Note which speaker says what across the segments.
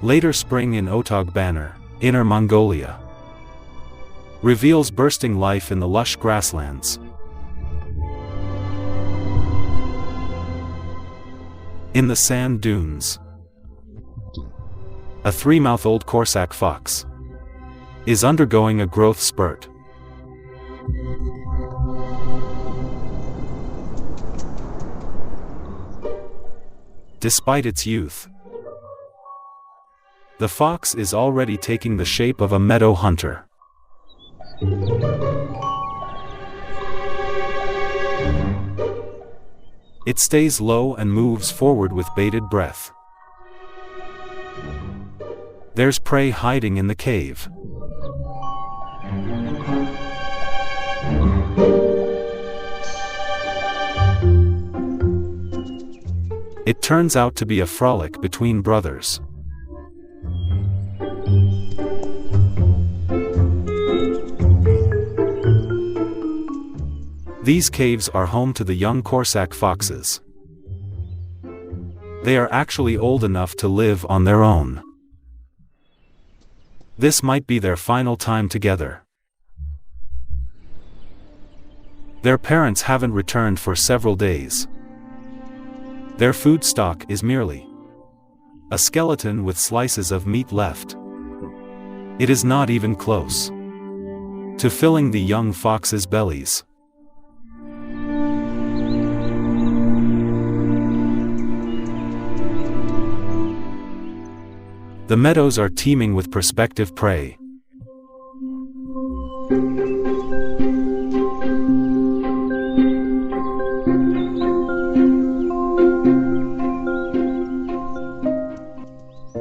Speaker 1: Later spring in Otog Banner, Inner Mongolia. Reveals bursting life in the lush grasslands. In the sand dunes. A 3-month-old Corsac fox is undergoing a growth spurt. Despite its youth, the fox is already taking the shape of a meadow hunter. It stays low and moves forward with bated breath. There's prey hiding in the cave. It turns out to be a frolic between brothers. These caves are home to the young Corsac foxes. They are actually old enough to live on their own. This might be their final time together. Their parents haven't returned for several days. Their food stock is merely a skeleton with slices of meat left. It is not even close to filling the young foxes' bellies. The meadows are teeming with prospective prey.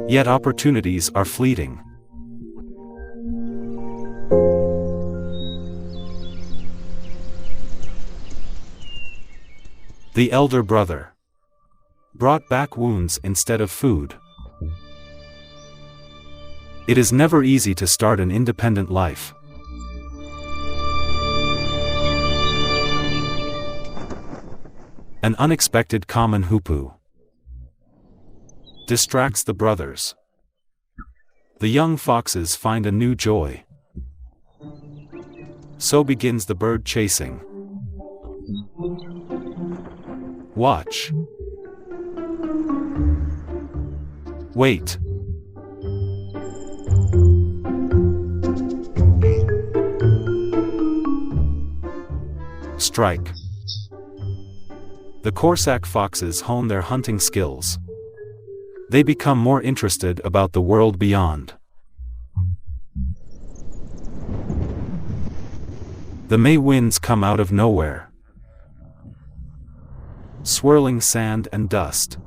Speaker 1: Yet opportunities are fleeting. The elder brother brought back wounds instead of food. It is never easy to start an independent life. An unexpected common hoopoe distracts the brothers. The young foxes find a new joy. So begins the bird chasing. Watch. Wait. Strike. The Corsac foxes hone their hunting skills. They become more interested about the world beyond. The May winds come out of nowhere, swirling sand and dust.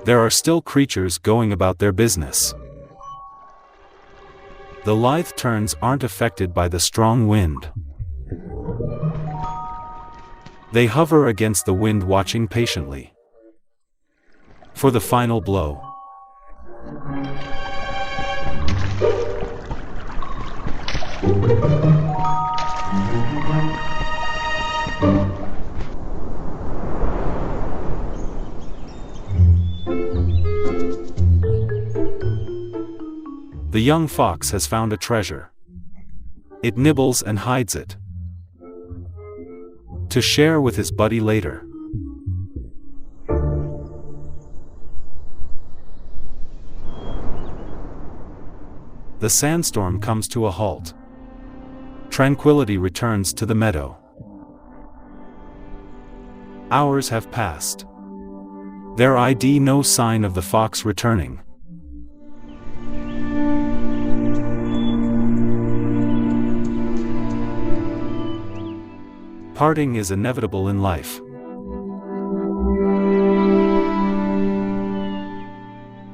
Speaker 1: There are still creatures going about their business. The lithe terns aren't affected by the strong wind. They hover against the wind, watching patiently for the final blow. The young fox has found a treasure. It nibbles and hides it to share with his buddy later. The sandstorm comes to a halt. Tranquility returns to the meadow. Hours have passed. There ID no sign of the fox returning. Parting is inevitable in life.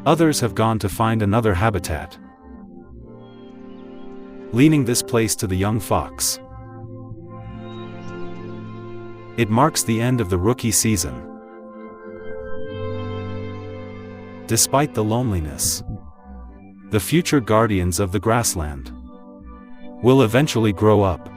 Speaker 1: Others have gone to find another habitat, leaving this place to the young fox. It marks the end of the rookie season. Despite the loneliness, the future guardians of the grassland will eventually grow up.